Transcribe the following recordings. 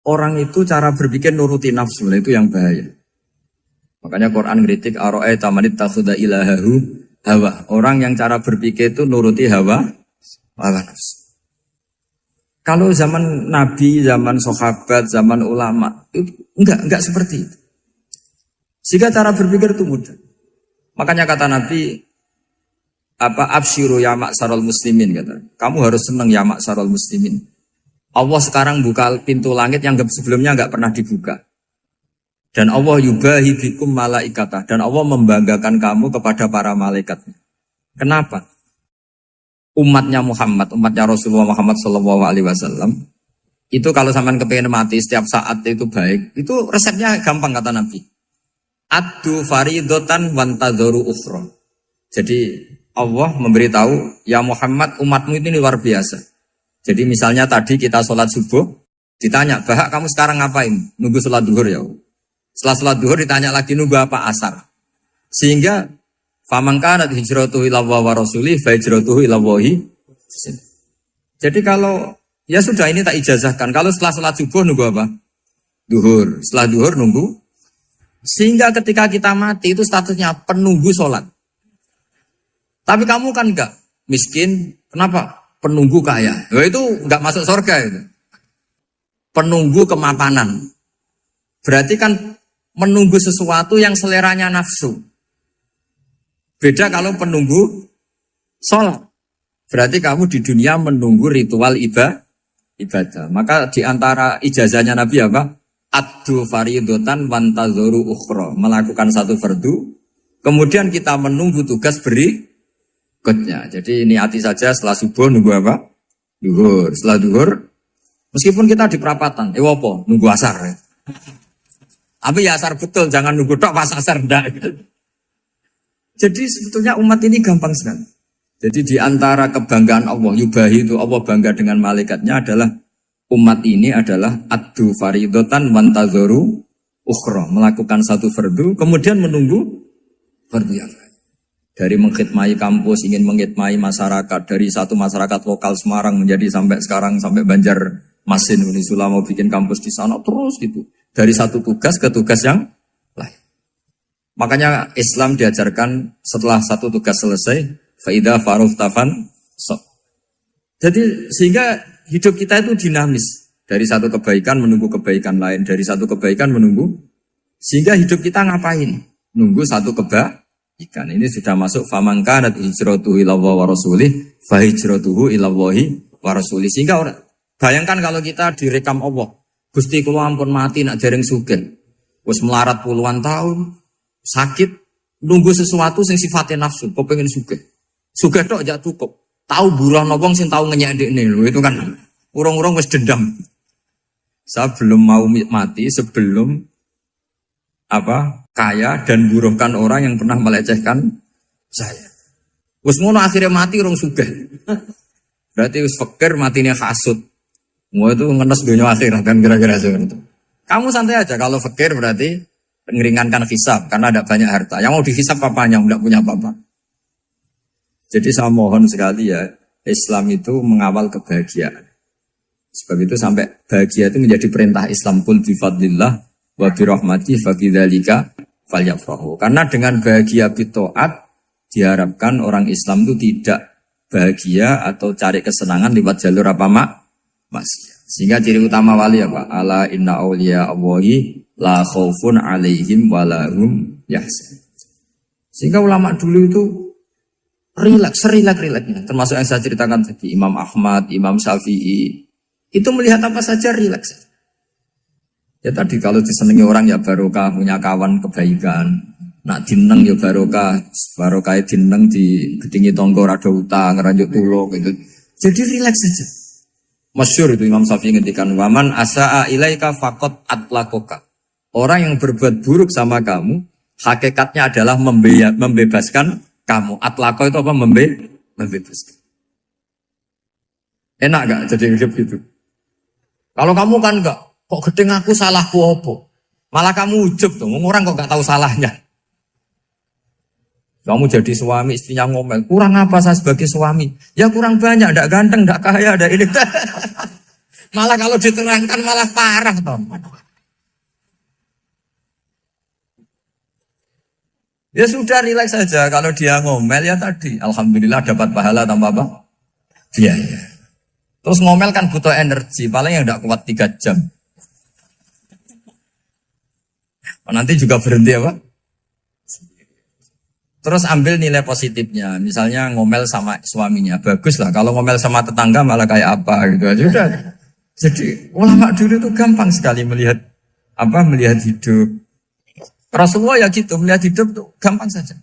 orang itu cara berpikir nuruti nafsu, itu yang bahaya. Makanya Quran kritik ara'aita man ittakhadha ilahahu hawa. Orang yang cara berpikir itu nuruti hawa nafsu. Kalau zaman Nabi, zaman sahabat, zaman ulama, itu enggak seperti itu. Sehingga cara berpikir itu mudah. Makanya kata Nabi, absyiru ya ma'syaral muslimin, kata. Kamu harus senang ya ma'syaral muslimin. Allah sekarang buka pintu langit yang sebelumnya enggak pernah dibuka. Dan Allah yubahi bikum malaikatah. Dan Allah membanggakan kamu kepada para malaikat. Kenapa? Umatnya Muhammad, umatnya Rasulullah Muhammad SAW, itu kalau sampean kepengen mati setiap saat itu baik, itu resepnya gampang kata Nabi. Addu faridotan wantadzoru ukhra. Jadi Allah memberitahu, ya Muhammad, umatmu ini luar biasa. Jadi misalnya tadi kita sholat subuh, ditanya, Bahak kamu sekarang ngapain? Nunggu sholat duhur ya. Setelah sholat duhur ditanya lagi, nunggu apa asar. Sehingga faman kanat hijratuhu ila wa rasulih fa hijratuhu ila wahi. Jadi kalau ya sudah ini tak ijazahkan. Kalau setelah sholat subuh nunggu apa? Duhur. Setelah duhur nunggu. Sehingga ketika kita mati itu statusnya penunggu sholat. Tapi kamu kan enggak miskin. Kenapa? Penunggu kaya. Nah, itu enggak masuk surga itu. Penunggu kemapanan. Berarti kan menunggu sesuatu yang seleranya nafsu. Beda kalau penunggu sholat. Berarti kamu di dunia menunggu ritual ibadah. Maka di antara ijazahnya Nabi apa? Addu faridotan wantadzoru ukhra. Melakukan satu fardu. Kemudian kita menunggu tugas berikutnya. Jadi niati saja setelah subuh nunggu apa? Duhur. Setelah duhur, meskipun kita di perapatan. Apa? Nunggu asar. Ya. Tapi ya asar betul. Jangan nunggu tok pas asar. Enggak. Jadi sebetulnya umat ini gampang sekali. Jadi di antara kebanggaan Allah, yubahi itu Allah bangga dengan malaikatnya adalah umat ini adalah addu faridotan wantadzoru ukhra. Melakukan satu fardu, kemudian menunggu fardu yang lain. Dari mengkhidmati kampus, ingin mengkhidmati masyarakat. Dari satu masyarakat lokal Semarang menjadi sampai sekarang, sampai Banjarmasin, Unisula mau bikin kampus di sana, terus gitu. Dari satu tugas ke tugas yang lain. Makanya Islam diajarkan setelah satu tugas selesai, faida faruhtafan sok. Jadi sehingga hidup kita itu dinamis. Dari satu kebaikan menunggu kebaikan lain, dari satu kebaikan menunggu. Sehingga hidup kita ngapain? Nunggu satu kebaikan. Ini sudah masuk faman kanat hijratuhu ila wa rasulih, fa hijratuhu ila wahi wa rasulih. Sehingga bayangkan kalau kita direkam Allah, Gusti kula ampun mati nak dereng sugih. Wis melarat puluhan tahun. Sakit, nunggu sesuatu sing sifatnya nafsu, kok pengen sugih. Sugih tok aja cukup. Tahu buruh wong sing tahu ngenyek ndekne lho, itu kan urung-urung wis dendam. Saya belum mau mati sebelum kaya dan buruhkan orang yang pernah melecehkan saya. Wis ngono akhirnya mati urung sugih. Berarti wis fakir matine hasud. Mau itu ngenes dunia akhirat kan kira-kira seperti itu. Kamu santai aja kalau fakir berarti meringankan hisab karena ada banyak harta. Yang mau dihisab papanya, enggak punya apa-apa. Jadi saya mohon sekali ya, Islam itu mengawal kebahagiaan. Sebab itu sampai bahagia itu menjadi perintah Islam, qul bi fadlillah wa bi rahmati fa bidzalika falyafrahu. Karena dengan bahagia bi taat diharapkan orang Islam itu tidak bahagia atau cari kesenangan lewat jalur maksiat. Sehingga ciri utama wali apa? Ala inna awliya Allahi la khaufun alaihim walahum yahzanun. Sehingga ulama dulu itu rileks-rileksnya. Termasuk yang saya ceritakan tadi, Imam Ahmad, Imam Syafi'i. Itu melihat apa saja rileks. Ya tadi kalau disenangi orang ya barokah, punya kawan kebaikan. Nak dineng ya barokah dineng di gedingi tonggo rada utang, ngeranjuk tulung gitu. Jadi rileks saja. Masyhur itu Imam Syafi'i ngendikan waman asaa ilaika faqat atlakoka. Orang yang berbuat buruk sama kamu, hakikatnya adalah membebaskan kamu. Atlako itu apa? Membebaskan. Enak gak jadi hidup gitu? Kalau kamu kan enggak, kok gedeng aku salahku apa? Malah kamu ujub tuh, orang kok gak tahu salahnya. Kamu jadi suami, istrinya ngomel, kurang apa saya sebagai suami? Ya kurang banyak, enggak ganteng, enggak kaya, enggak ini. Malah kalau diterangkan malah parah toh. Ya sudah rileks saja. Kalau dia ngomel ya tadi, alhamdulillah dapat pahala tanpa apa? Biaya. Terus ngomel kan butuh energi, paling yang tidak kuat 3 jam. Nanti juga berhenti apa? Terus ambil nilai positifnya. Misalnya ngomel sama suaminya, bagus lah. Kalau ngomel sama tetangga malah kayak apa gitu aja. Udah. Jadi ulama dulu itu gampang sekali melihat hidup. Rasulullah ya gitu, melihat hidup tuh gampang saja.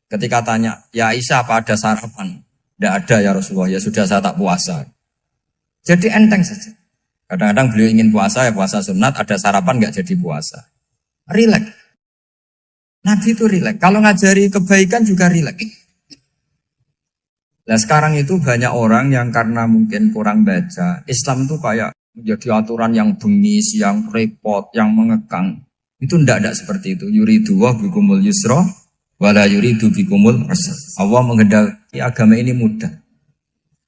Ketika tanya, ya Aisyah apa ada sarapan? Tidak ada ya Rasulullah, ya sudah saya tak puasa. Jadi enteng saja. Kadang-kadang beliau ingin puasa, ya puasa sunat, ada sarapan nggak jadi puasa. Rileks. Nabi itu rileks. Kalau ngajari kebaikan juga rileks. Nah sekarang itu banyak orang yang karena mungkin kurang baca, Islam tuh kayak menjadi aturan yang bengis, yang repot, yang mengekang. Itu tidak seperti itu. Yuridu wa bikumul yusra wala yuridu bikumul usra. Allah menghendaki agama ini mudah.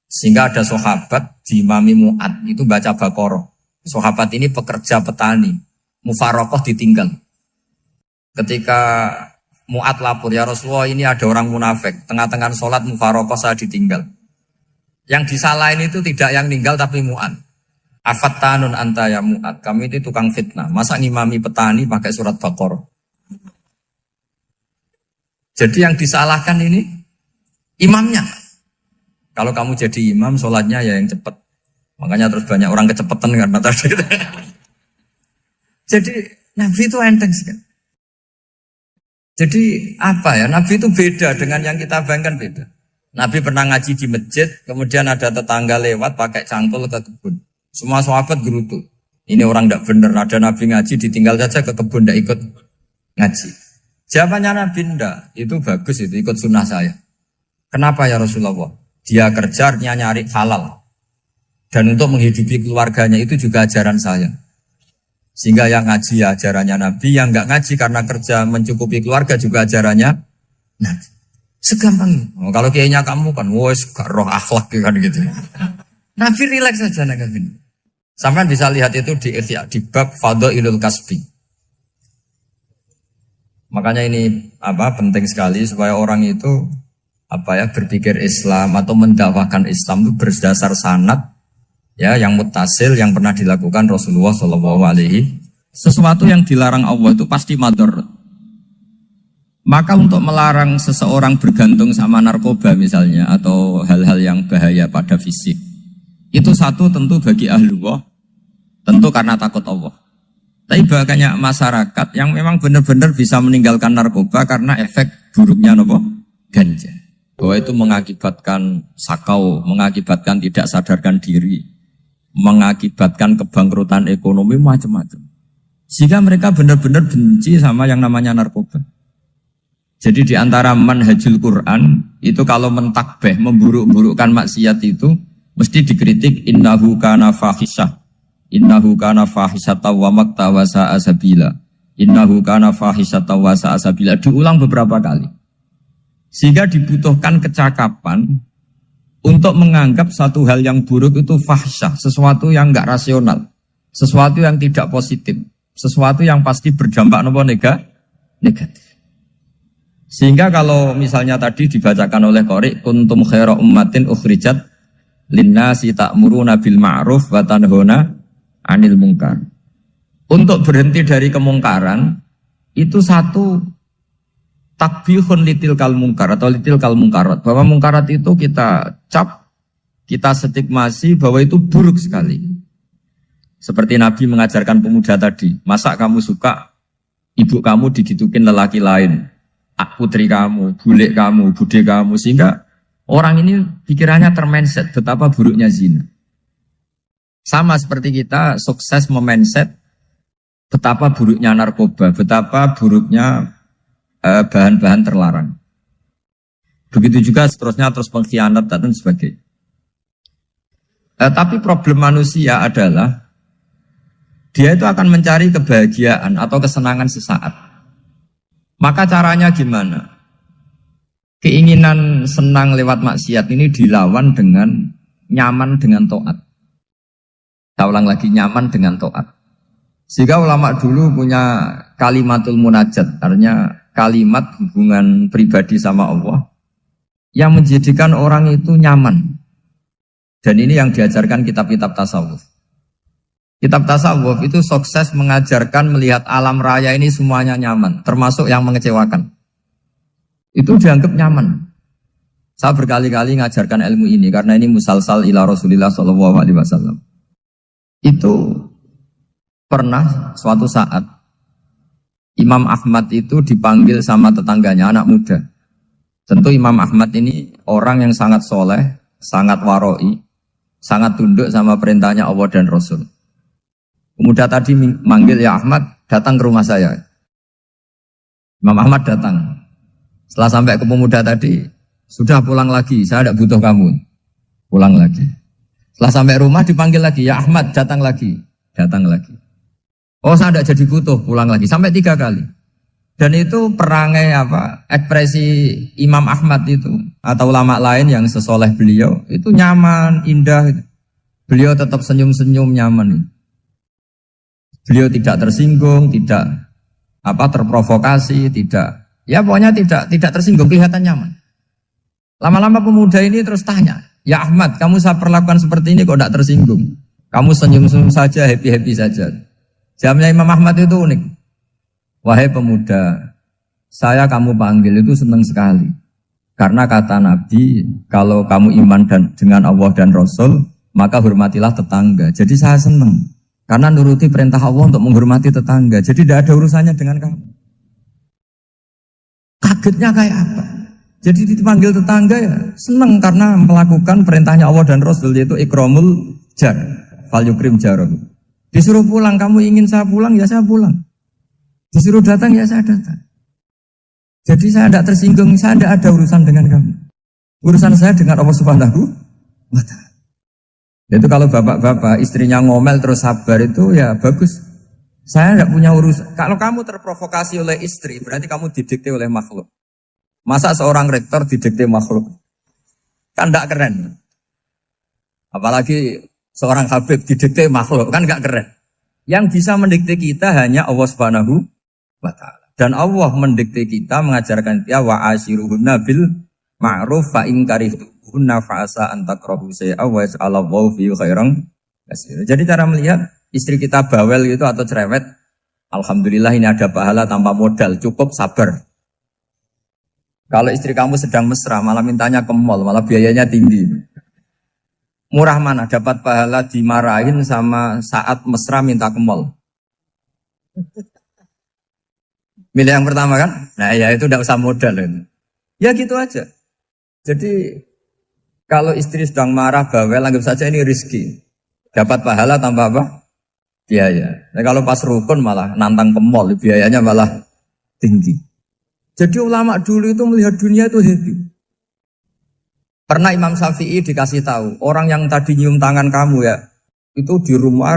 Sehingga ada sahabat di Imami Mu'ad itu baca Baqarah. Sahabat ini pekerja petani. Mufarokoh ditinggal. Ketika Mu'ad lapor, ya Rasulullah ini ada orang munafik. Tengah-tengah sholat mufarokoh saya ditinggal. Yang disalahin itu tidak yang ninggal tapi Mu'ad. Afattanun anta ya Mu'ad. Kami itu tukang fitnah. Masa ngimami petani pakai surat Baqarah? Jadi yang disalahkan ini imamnya. Kalau kamu jadi imam, sholatnya ya yang cepat. Makanya terus banyak orang kecepatan karena tadi. Jadi Nabi itu enteng sekali. Jadi apa ya? Nabi itu beda dengan yang kita bayangkan beda. Nabi pernah ngaji di masjid, kemudian ada tetangga lewat pakai cangkul ke kebun. Semua sahabat gerutu. Ini orang tidak benar. Ada Nabi ngaji ditinggal saja ke kebun tidak ikut ngaji. Jawabannya Nabi tidak. Itu bagus itu ikut sunnah saya. Kenapa ya Rasulullah? Dia kerja nyari halal. Dan untuk menghidupi keluarganya itu juga ajaran saya. Sehingga yang ngaji ya ajarannya Nabi, yang nggak ngaji karena kerja mencukupi keluarga juga ajarannya Nabi. Segampang itu. Oh, kalau kayaknya kamu kan, wes gak roh akhlak kan gitu. Nabi rileks saja Nabi. Sampai bisa lihat itu di bab Fadhailul Kasbi. Makanya ini penting sekali supaya orang itu berpikir Islam atau mendakwakan Islam itu berdasar sanad ya yang muttasil yang pernah dilakukan Rasulullah SAW. Sesuatu yang dilarang Allah itu pasti madhar. Maka untuk melarang seseorang bergantung sama narkoba misalnya atau hal-hal yang bahaya pada fisik, itu satu tentu bagi ahlullah, tentu karena takut Allah. Tapi banyak masyarakat yang memang benar-benar bisa meninggalkan narkoba karena efek buruknya ganja. Bahwa itu mengakibatkan sakau, mengakibatkan tidak sadarkan diri, mengakibatkan kebangkrutan ekonomi macam-macam. Sehingga mereka benar-benar benci sama yang namanya narkoba. Jadi di antara manhajul Quran itu kalau mentakbih, memburuk-burukkan maksiat itu mesti dikritik innahu kana fahisyah. Innahu kana fahisyata wa makta wa sa'a sabila. Innahu kana fahisyata wa sa'a sabila. Diulang beberapa kali. Sehingga dibutuhkan kecakapan untuk menganggap satu hal yang buruk itu fahsyah, sesuatu yang enggak rasional, sesuatu yang tidak positif, sesuatu yang pasti berdampak negatif. Sehingga kalau misalnya tadi dibacakan oleh Qori, kuntum khaira ummatin ukhrijat linnasi ta'muruna bil ma'ruf wa tanhauna 'anil munkar. Untuk berhenti dari kemungkaran itu satu takbihun litil kal munkar atau litil kal munkarat, bahwa munkarat itu kita cap, kita stigmasi bahwa itu buruk sekali. Seperti Nabi mengajarkan pemuda tadi, masa kamu suka ibu kamu digitukin lelaki lain, putri kamu, bule kamu, bude kamu, sehingga orang ini pikirannya termindset betapa buruknya zina. Sama seperti kita sukses memindset betapa buruknya narkoba, betapa buruknya bahan-bahan terlarang. Begitu juga seterusnya, terus pengkhianat dan sebagainya. Tapi problem manusia adalah dia itu akan mencari kebahagiaan atau kesenangan sesaat. Maka caranya gimana? Keinginan senang lewat maksiat ini dilawan dengan nyaman dengan taat. Saya ulang lagi, nyaman dengan taat. Sehingga ulama dulu punya kalimatul munajat, artinya kalimat hubungan pribadi sama Allah yang menjadikan orang itu nyaman. Dan ini yang diajarkan kitab-kitab tasawuf. Kitab tasawuf itu sukses mengajarkan melihat alam raya ini semuanya nyaman, termasuk yang mengecewakan. Itu dianggap nyaman. Saya berkali-kali mengajarkan ilmu ini karena ini musalsal ila Rasulillah SAW. Itu pernah suatu saat Imam Ahmad itu dipanggil sama tetangganya, anak muda. Tentu Imam Ahmad ini orang yang sangat soleh, sangat waroi, sangat tunduk sama perintahnya Allah dan Rasul. Pemuda tadi manggil, ya Ahmad, datang ke rumah saya. Imam Ahmad datang. Setelah sampai ke pemuda tadi, sudah pulang lagi, saya tidak butuh kamu. Pulang lagi. Setelah sampai rumah dipanggil lagi, ya Ahmad, datang lagi. Datang lagi. Oh, saya tidak jadi butuh, pulang lagi. Sampai 3 kali. Dan itu perangai ekspresi Imam Ahmad itu atau ulama lain yang sesoleh beliau itu nyaman, indah. Beliau tetap senyum-senyum nyaman. Beliau tidak tersinggung, tidak terprovokasi, pokoknya tidak tersinggung, kelihatan nyaman. Lama-lama pemuda ini terus tanya, ya Ahmad, kamu saya perlakukan seperti ini kok tidak tersinggung? Kamu senyum-senyum saja, happy-happy saja. Jawabnya Imam Ahmad itu unik. Wahai pemuda, saya kamu panggil itu senang sekali. Karena kata Nabi, kalau kamu iman dengan Allah dan Rasul, maka hormatilah tetangga. Jadi saya senang. Karena nuruti perintah Allah untuk menghormati tetangga. Jadi tidak ada urusannya dengan kamu. Kagetnya kayak apa? Jadi dipanggil tetangga ya senang karena melakukan perintahnya Allah dan Rasul, yaitu ikramul jar, fal yukrim jarum. Disuruh pulang, kamu ingin saya pulang, ya saya pulang. Disuruh datang, ya saya datang. Jadi saya tidak tersinggung, saya tidak ada urusan dengan kamu. Urusan saya dengan Allah Subhanahu wa Ta'ala. Itu kalau bapak-bapak istrinya ngomel terus sabar itu ya bagus. Saya tidak punya urusan. Kalau kamu terprovokasi oleh istri, berarti kamu didikte oleh makhluk. Masa seorang rektor didikte makhluk? Kan tidak keren. Apalagi seorang habib didikte makhluk, kan tidak keren. Yang bisa mendikte kita hanya Allah Subhanahu wa Ta'ala. Dan Allah mendikte kita, mengajarkan kita wa ashiruhunna bil ma'ruf fa in karihtuhunna fa asa an takrahu shay'an wa yaj'alallahu fi khairan katsira. Jadi cara melihat istri kita bawel gitu atau cerewet, alhamdulillah ini ada pahala tanpa modal, cukup sabar. Kalau istri kamu sedang mesra, malah mintanya ke mall, malah biayanya tinggi. Murah mana dapat pahala dimarahin sama saat mesra minta ke mall? Milih yang pertama kan? Nah ya itu tidak usah modal ini. Ya gitu aja. Jadi kalau istri sedang marah bawel, anggap saja ini rezeki. Dapat pahala tanpa apa? Biaya. Nah, kalau pas rukun malah nantang ke mall, biayanya malah tinggi. Jadi ulama dulu itu melihat dunia itu happy. Pernah Imam Syafi'i dikasih tahu, orang yang tadi nyium tangan kamu ya, itu di rumah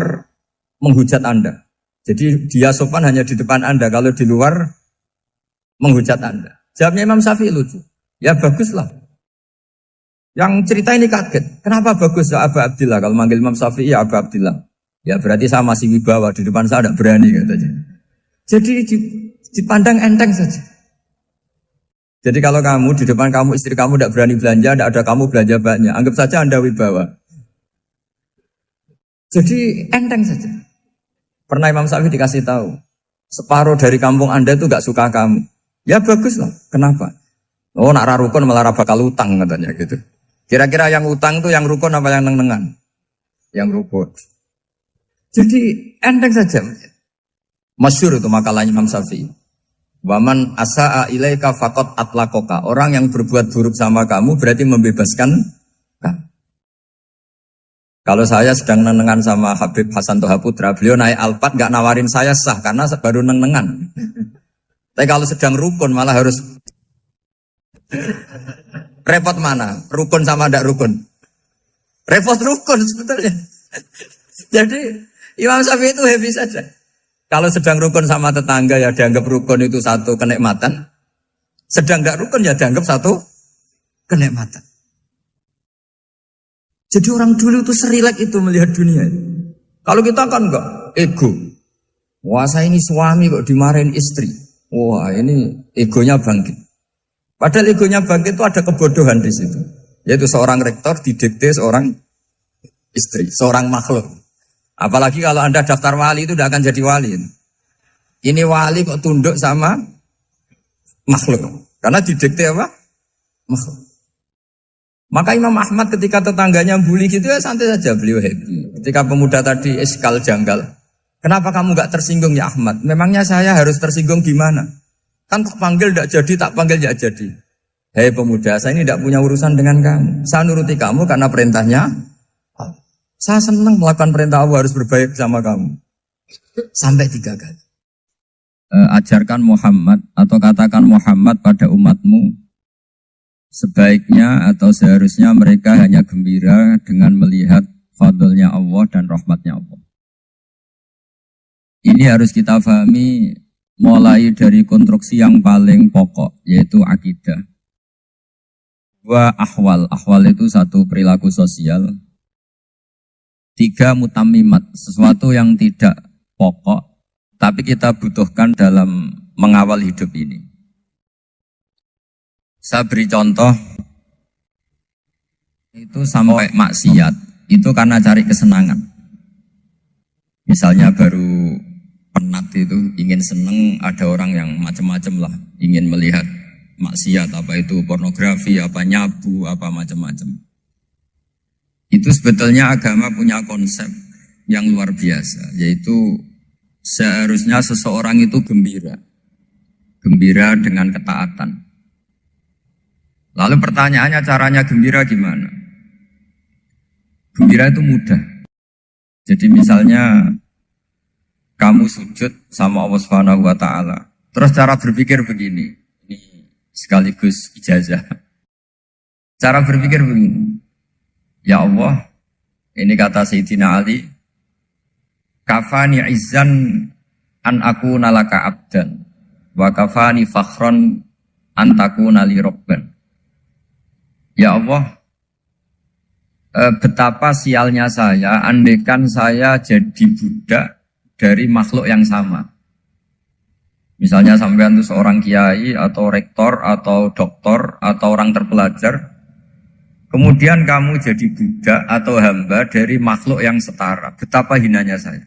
menghujat Anda. Jadi dia sopan hanya di depan Anda, kalau di luar menghujat Anda. Jawabnya Imam Syafi'i lucu. Ya baguslah. Yang cerita ini kaget. Kenapa bagus ya Aba Abdillah? Kalau manggil Imam Syafi'i ya Aba Abdillah. Ya berarti saya masih wibawa, di depan saya tidak berani katanya. Jadi dipandang enteng saja. Jadi kalau kamu di depan kamu istri kamu tidak berani belanja, tidak ada kamu belanja banyak, anggap saja Anda wibawa. Jadi enteng saja. Pernah Imam Syafi'i dikasih tahu, separuh dari kampung Anda itu gak suka kamu. Ya bagus lah. Kenapa? Oh nak rukun malah bakal utang katanya gitu. Kira-kira yang utang tuh yang rukun apa yang neng-nengan? Yang rukun. Jadi enteng saja. Masyhur itu makalahnya Imam Syafi'i. Waman asa'a ilaika faqad atlaqaka. Orang yang berbuat buruk sama kamu berarti membebaskan kamu. Kalau saya sedang nenengan sama Habib Hasan Toha Putra, beliau naik Alphard gak nawarin saya sah karena baru nenengan. Tapi kalau sedang rukun malah harus repot mana? Rukun sama ndak rukun? Repot rukun sebetulnya. Jadi Imam Syafi'i itu happy saja. Kalau sedang rukun sama tetangga ya dianggap rukun itu satu kenikmatan. Sedang nggak rukun ya dianggap satu kenikmatan. Jadi orang dulu itu serilek itu melihat dunia. Kalau kita kan enggak, ego. Wah saya ini suami kok dimarahin istri. Wah ini egonya bangkit. Padahal egonya bangkit itu ada kebodohan di situ. Yaitu seorang rektor didikte seorang istri, seorang makhluk. Apalagi kalau Anda daftar wali itu tidak akan jadi wali. Ini wali kok tunduk sama makhluk. Karena didikte apa? Makhluk. Maka Imam Ahmad ketika tetangganya bully gitu ya santai saja, beliau happy. Ketika pemuda tadi eskal janggal, kenapa kamu gak tersinggung ya Ahmad? Memangnya saya harus tersinggung gimana? Kan tak panggil tidak jadi, tak panggil tidak jadi. Hei pemuda, saya ini tidak punya urusan dengan kamu. Saya nuruti kamu karena perintahnya. Saya senang melakukan perintah Allah, harus berbaik sama kamu. Sampai 3 kali. Ajarkan Muhammad atau katakan Muhammad pada umatmu. Sebaiknya atau seharusnya mereka hanya gembira dengan melihat fadlnya Allah dan rahmatnya Allah. Ini harus kita pahami mulai dari konstruksi yang paling pokok, yaitu akidah. 2 ahwal. Ahwal itu 1 perilaku sosial. 3 mutammimat, sesuatu yang tidak pokok, tapi kita butuhkan dalam mengawal hidup ini. Saya beri contoh, itu sampai maksiat, itu karena cari kesenangan. Misalnya baru penat itu, ingin seneng, ada orang yang macam-macam lah, ingin melihat maksiat, apa itu pornografi, apa nyabu, apa macam-macam. Itu sebetulnya agama punya konsep yang luar biasa, yaitu seharusnya seseorang itu gembira. Gembira dengan ketaatan. Lalu pertanyaannya caranya gembira gimana? Gembira itu mudah. Jadi misalnya kamu sujud sama Allah Subhanahu wa taala. Terus cara berpikir begini. Ini sekaligus ijazah. Cara berpikir begini. Ya Allah, ini kata Sayyidina Ali, kafani izzan an akuna laka abdan wa kafani fakhron an takuna li rabban. Ya Allah, betapa sialnya saya andaikan saya jadi budak dari makhluk yang sama. Misalnya sampean itu seorang kiai atau rektor atau doktor atau orang terpelajar, kemudian kamu jadi budak atau hamba dari makhluk yang setara. Betapa hinanya saya.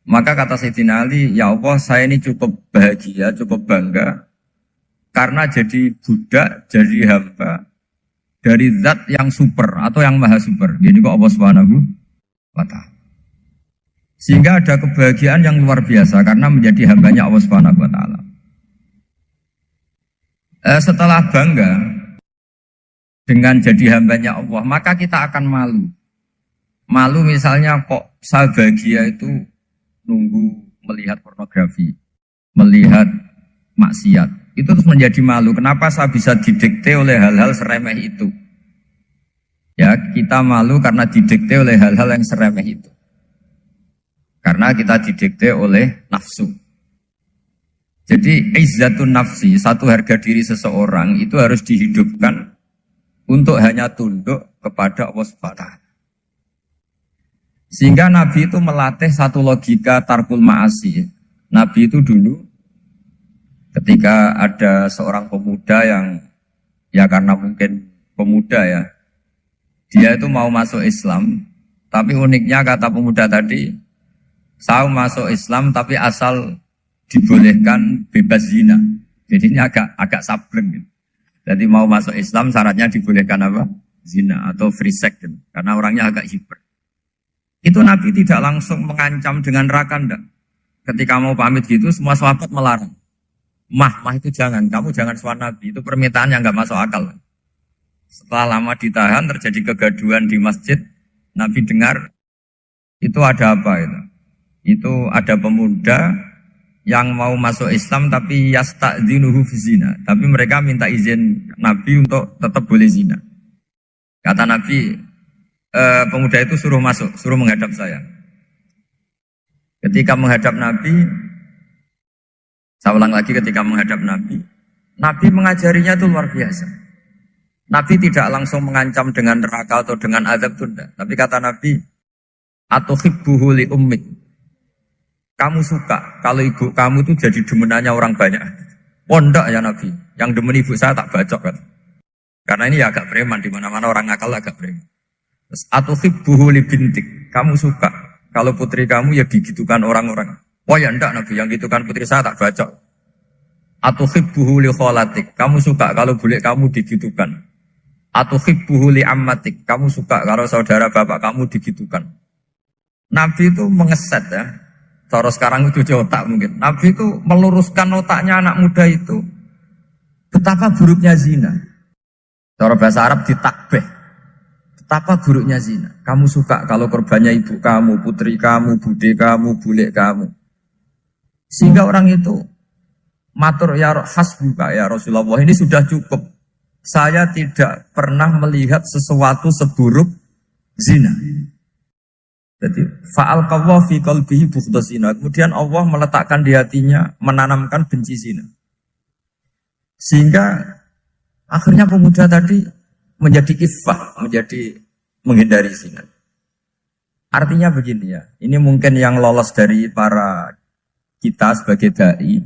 Maka kata Sayyidina Ali, ya Allah saya ini cukup bahagia, cukup bangga karena jadi budak, jadi hamba dari zat yang super atau yang maha super. Jadi kok Allah Subhanahu wa ta'ala. Sehingga ada kebahagiaan yang luar biasa karena menjadi hambanya Allah Subhanahu wa ta'ala. Setelah bangga dengan jadi hambanya Allah, maka kita akan malu. Malu misalnya kok saya bahagia itu nunggu melihat pornografi, melihat maksiat. Itu terus menjadi malu. Kenapa saya bisa didikte oleh hal-hal seremeh itu? Ya, kita malu karena didikte oleh hal-hal yang seremeh itu. Karena kita didikte oleh nafsu. Jadi, izzatun nafsi, satu harga diri seseorang itu harus dihidupkan untuk hanya tunduk kepada Allah Subhanahu wa ta'ala. Sehingga Nabi itu melatih satu logika tarkul ma'asi. Nabi itu dulu ketika ada seorang pemuda yang, ya karena mungkin pemuda ya, dia itu mau masuk Islam, tapi uniknya kata pemuda tadi, saya masuk Islam tapi asal dibolehkan bebas zina. Jadi ini agak sableng gitu. Jadi mau masuk Islam syaratnya dibolehkan apa? Zina atau free sex gitu. Karena orangnya agak hiper. Itu Nabi tidak langsung mengancam dengan neraka enggak. Ketika mau pamit gitu semua sahabat melarang. Mah itu jangan, kamu jangan suan Nabi, itu permintaan yang enggak masuk akal. Setelah lama ditahan terjadi kegaduhan di masjid, Nabi dengar itu ada apa itu? Itu ada pemuda yang mau masuk Islam tapi yasta'dzinuhu fi zina. Tapi mereka minta izin Nabi untuk tetap boleh zina. Kata Nabi, pemuda itu suruh masuk, suruh menghadap saya. Ketika menghadap Nabi, saya ulang lagi ketika menghadap Nabi, Nabi mengajarinya itu luar biasa. Nabi tidak langsung mengancam dengan neraka atau dengan azab tunda. Tapi kata Nabi, Atau hibbuhu li ummik. Kamu suka kalau ibu kamu itu jadi demenannya orang banyak. Pondok ya Nabi. Yang demen ibu saya tak bacok kan. Karena ini ya agak preman, di mana-mana orang nakal agak preman. Terus atau hibbuhu li bintik. Kamu suka kalau putri kamu ya digitukan orang-orang. Oh ya enggak Nabi, yang gitukan putri saya tak bacok. Atau hibbuhu li kholatik. Kamu suka kalau bule kamu digitukan. Atau hibbuhu li ammatik. Kamu suka kalau saudara bapak kamu digitukan. Nabi itu mengeset ya. Cara sekarang itu otak mungkin. Nabi itu meluruskan otaknya anak muda itu. Betapa buruknya zina. Cara bahasa Arab ditakbih. Betapa buruknya zina. Kamu suka kalau korbannya ibu kamu, putri kamu, bude kamu, bule kamu. Sehingga orang itu matur ya hasbuka ya Rasulullah, ini sudah cukup. Saya tidak pernah melihat sesuatu seburuk zina. Jadi fa'al qawwa fi qalbihi bughda zina. Kemudian Allah meletakkan di hatinya, menanamkan benci zina. Sehingga akhirnya pemuda tadi menjadi iffah, menjadi menghindari zina. Artinya begini ya, ini mungkin yang lolos dari para kita sebagai dai,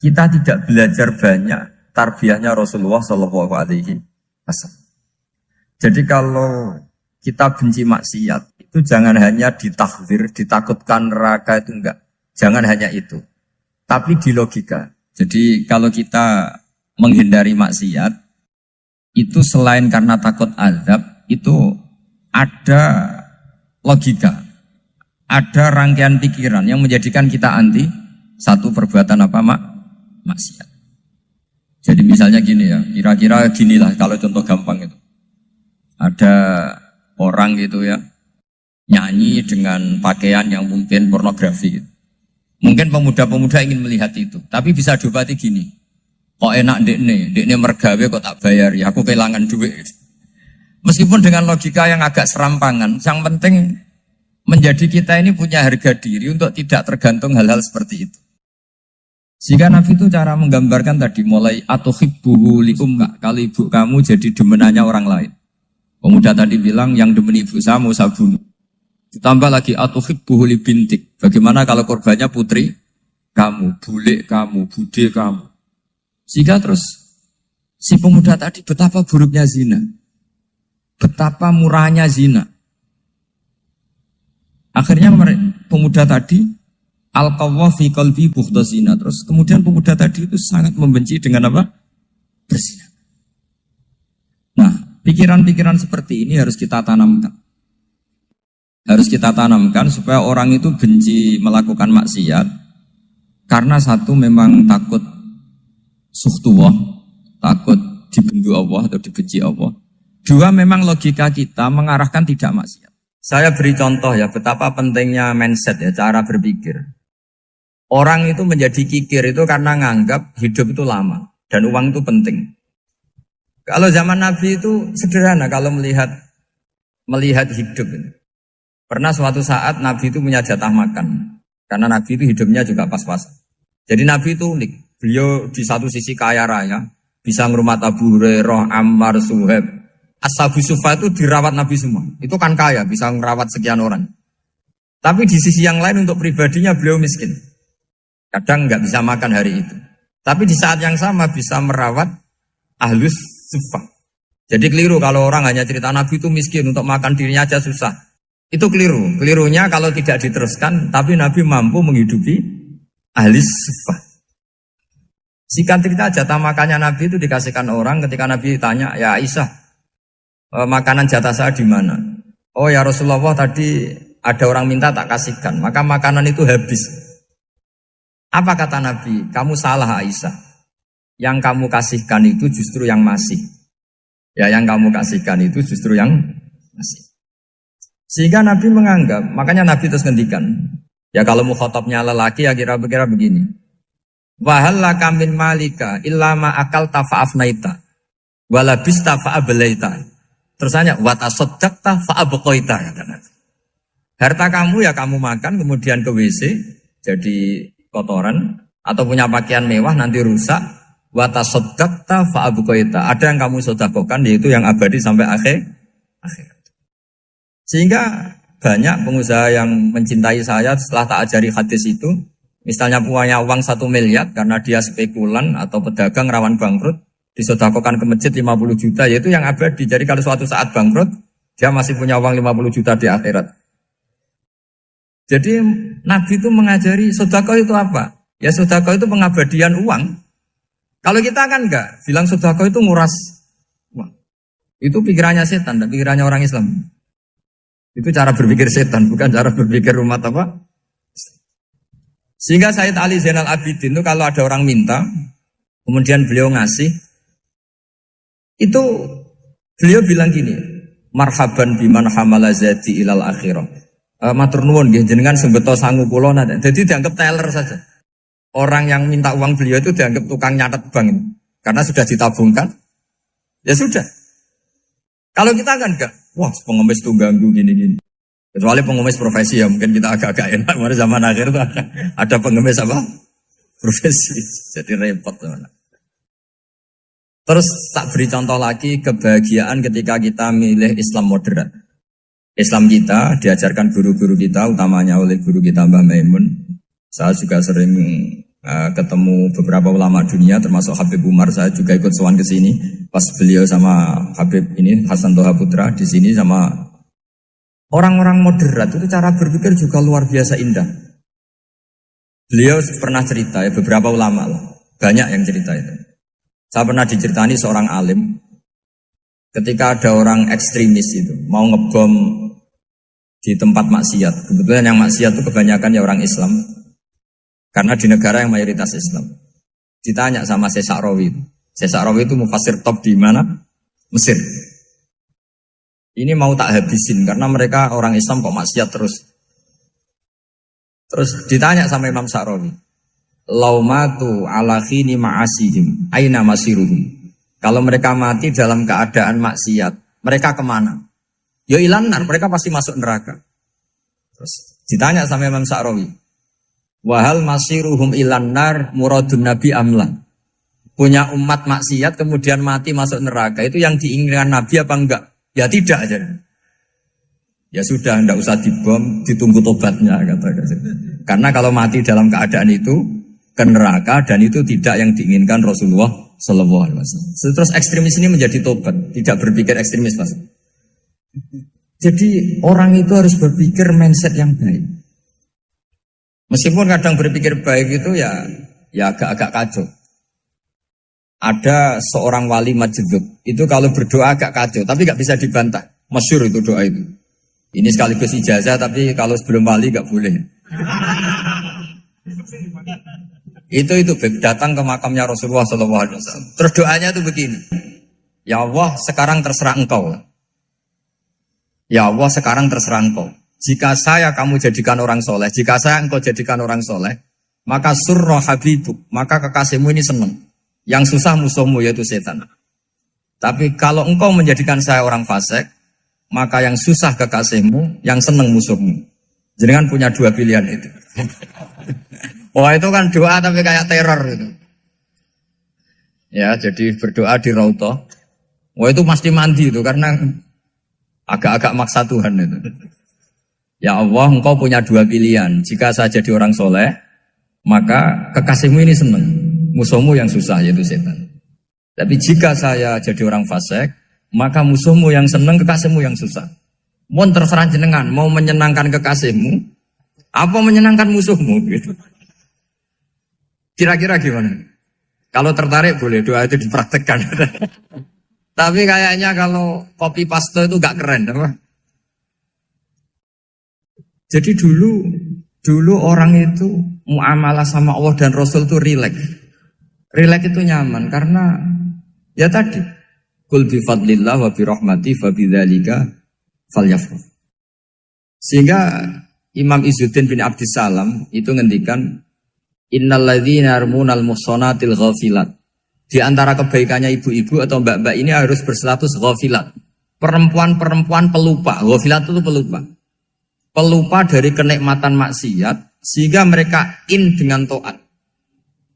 kita tidak belajar banyak tarbiyahnya Rasulullah Shallallahu Alaihi Wasallam. Jadi kalau kita benci maksiat, itu jangan hanya ditahdzir, ditakutkan neraka itu enggak. Jangan hanya itu. Tapi di logika. Jadi kalau kita menghindari maksiat, itu selain karena takut azab, itu ada logika. Ada rangkaian pikiran yang menjadikan kita anti satu perbuatan apa maksiat. Jadi misalnya gini ya, kira-kira ginilah kalau contoh gampang itu. Ada orang gitu ya, nyanyi dengan pakaian yang mungkin pornografi gitu. Mungkin pemuda-pemuda ingin melihat itu, tapi bisa diobati gini. Kok enak dekne mergawe kok tak bayar ya, aku kehilangan duit. Meskipun dengan logika yang agak serampangan, yang penting menjadi kita ini punya harga diri untuk tidak tergantung hal-hal seperti itu. Sehingga Nabi itu cara menggambarkan tadi mulai atau hibbuhu li ummik, kalau ibu kamu jadi demenannya orang lain. Pemuda tadi bilang yang demen ibu saya mau saya bunuh. Ditambah lagi atau hibbuhu li bintik. Bagaimana kalau korbannya putri kamu, bule kamu, bude kamu. Sehingga terus si pemuda tadi betapa buruknya zina. Betapa murahnya zina. Akhirnya pemuda tadi al-qawwa fi qalbi bughda zina. Terus kemudian pemuda tadi itu sangat membenci dengan apa? Berzina. Nah, pikiran-pikiran seperti ini harus kita tanamkan. Harus kita tanamkan supaya orang itu benci melakukan maksiat karena satu memang takut sukhtuwah, takut dibendu Allah atau dibenci Allah. Dua, memang logika kita mengarahkan tidak maksiat. Saya beri contoh ya betapa pentingnya mindset ya, cara berpikir. Orang itu menjadi kikir itu karena nganggap hidup itu lama dan uang itu penting. Kalau zaman Nabi itu sederhana kalau melihat hidup ini. Pernah suatu saat Nabi itu punya jatah makan. Karena Nabi itu hidupnya juga pas-pasan. Jadi Nabi itu unik. Beliau di satu sisi kaya raya. Bisa ngurmat Abu Hurairah, Ammar, Suhaib. Ashabu Sufa itu dirawat Nabi semua. Itu kan kaya, bisa merawat sekian orang. Tapi di sisi yang lain untuk pribadinya beliau miskin. Kadang nggak bisa makan hari itu. Tapi di saat yang sama bisa merawat Ahlus Sufa. Jadi keliru kalau orang hanya cerita Nabi itu miskin, untuk makan dirinya aja susah. Itu keliru. Kelirunya kalau tidak diteruskan, tapi Nabi mampu menghidupi ahli sufah. Singkat cerita jatah makannya Nabi itu dikasihkan orang ketika Nabi tanya, ya Aisyah, makanan jatah saya di mana? Oh ya Rasulullah, tadi ada orang minta tak kasihkan, maka makanan itu habis. Apa kata Nabi? Kamu salah Aisyah. Yang kamu kasihkan itu justru yang masih. Ya yang kamu kasihkan itu justru yang masih. Sehingga Nabi menganggap, makanya Nabi terus ngendikan, ya kalau mukhatabnya lelaki ya kira-kira begini. Wahallaka min malika illa ma akalta fa'afnaita walabista fa'ablaita. Terus tanya wa tasaddaqta fa'abqaita kata Nabi. Harta kamu ya kamu makan kemudian ke WC jadi kotoran atau punya pakaian mewah nanti rusak. Wa tasaddaqta fa'abqaita. Ada yang kamu sedekahkan yaitu yang abadi sampai akhir. Sehingga banyak pengusaha yang mencintai saya setelah tak ajari hadis itu. Misalnya punya uang 1 miliar karena dia spekulan atau pedagang rawan bangkrut, disedekahkan ke masjid 50 juta, yaitu yang abadi. Jadi kalau suatu saat bangkrut, dia masih punya uang 50 juta di akhirat. Jadi Nabi itu mengajari sedekah itu apa? Ya sedekah itu pengabadian uang. Kalau kita kan enggak, bilang sedekah itu nguras uang. Itu pikirannya setan, dan pikirannya orang Islam. Itu cara berpikir setan, bukan cara berpikir umat apa. Sehingga Sayyid Ali Zainal Abidin itu kalau ada orang minta, kemudian beliau ngasih, itu beliau bilang gini, marhaban biman hamala zati ilal akhirah. Matur nuwun nggih jenengan sing beto sangu kula nate. Jadi dianggap teller saja. Orang yang minta uang beliau itu dianggap tukang nyatet bank ini. Karena sudah ditabungkan. Ya sudah. Kalau kita kan enggak, wah pengemis tuh ganggu gini-gini. Kecuali pengemis profesi ya, mungkin kita agak-agak enak. Pada zaman akhir tuh ada pengemis apa? Profesi. Jadi repot teman. Terus tak beri contoh lagi kebahagiaan ketika kita milih Islam moderat. Islam kita diajarkan guru-guru kita, utamanya oleh guru kita Mbah Maimun. Saya juga sering ketemu beberapa ulama dunia, termasuk Habib Umar. Saya juga ikut sowan ke sini pas beliau sama Habib ini Hasan Toha Putra di sini sama orang-orang moderat. Itu cara berpikir juga luar biasa indah. Beliau pernah cerita ya, beberapa ulama lah, banyak yang cerita itu. Saya pernah diceritani seorang alim ketika ada orang ekstremis itu mau ngebom di tempat maksiat. Kebetulan yang maksiat itu kebanyakan ya orang Islam. Karena di negara yang mayoritas Islam. Ditanya sama Syekh Sa'rawi. Syekh Sa'rawi itu mufassir top di mana? Mesir. Ini mau tak habisin karena mereka orang Islam kok maksiat terus. Terus ditanya sama Imam Sa'rawi. Laumatu ala khini ma'asihim aina masiruhum. Kalau mereka mati dalam keadaan maksiat, mereka kemana? Ya ilanar, mereka pasti masuk neraka. Terus ditanya sama Imam Sa'rawi. Wahal masiruhum ilanar muradun nabi amlan. Punya umat maksiat kemudian mati masuk neraka, itu yang diinginkan Nabi apa enggak? Ya tidak aja. Ya sudah, enggak usah dibom, ditunggu tobatnya kata. Karena kalau mati dalam keadaan itu ke neraka, dan itu tidak yang diinginkan Rasulullah Sallallahu Alaihi Wasallam. Terus ekstremis ini menjadi tobat, tidak berpikir ekstremis Mas. Jadi orang itu harus berpikir mindset yang baik. Meskipun kadang berpikir baik itu ya agak-agak kacau. Ada seorang wali majdub, itu kalau berdoa agak kacau, tapi gak bisa dibantah. Masyhur itu doa itu. Ini sekaligus ijazah, tapi kalau sebelum wali gak boleh. Itu datang ke makamnya Rasulullah SAW. Terus doanya itu begini. Ya Allah, sekarang terserah engkau. Ya Allah, sekarang terserah engkau. Jika saya kamu jadikan orang soleh, jika saya engkau jadikan orang soleh, maka surra habibuk, maka kekasihmu ini senang. Yang susah musuhmu yaitu setan. Tapi kalau engkau menjadikan saya orang fasik, maka yang susah kekasihmu, yang senang musuhmu. Jadi kan punya dua pilihan itu. Wah itu kan doa tapi kayak teror itu. Ya jadi berdoa di Raudhah. Wah itu pasti mandi itu karena agak-agak maksa Tuhan itu. Ya Allah, engkau punya dua pilihan. Jika saya jadi orang soleh, maka kekasihmu ini senang. Musuhmu yang susah, yaitu setan. Tapi jika saya jadi orang fasik, maka musuhmu yang senang, kekasihmu yang susah. Mohon terserah jenengan, mau menyenangkan kekasihmu, apa menyenangkan musuhmu? Gitu. Kira-kira gimana? Kalau tertarik boleh doa itu dipraktekkan. Tapi kayaknya kalau copy paste itu gak keren, apa? Jadi dulu orang itu muamalah sama Allah dan Rasul itu rileks. Rileks itu nyaman karena ya tadi kul bi fadlillah wa bi rahmati fa bidzalika falyafrah. Sehingga Imam Izzuddin bin Abdissalam itu ngendikan innalladzina yarmunal muhsanatil ghafilat. Di antara kebaikannya ibu-ibu atau mbak-mbak ini harus berstatus ghafilat. Perempuan-perempuan pelupa. Ghafilat itu pelupa. Pelupa dari kenikmatan maksiat sehingga mereka dengan taat.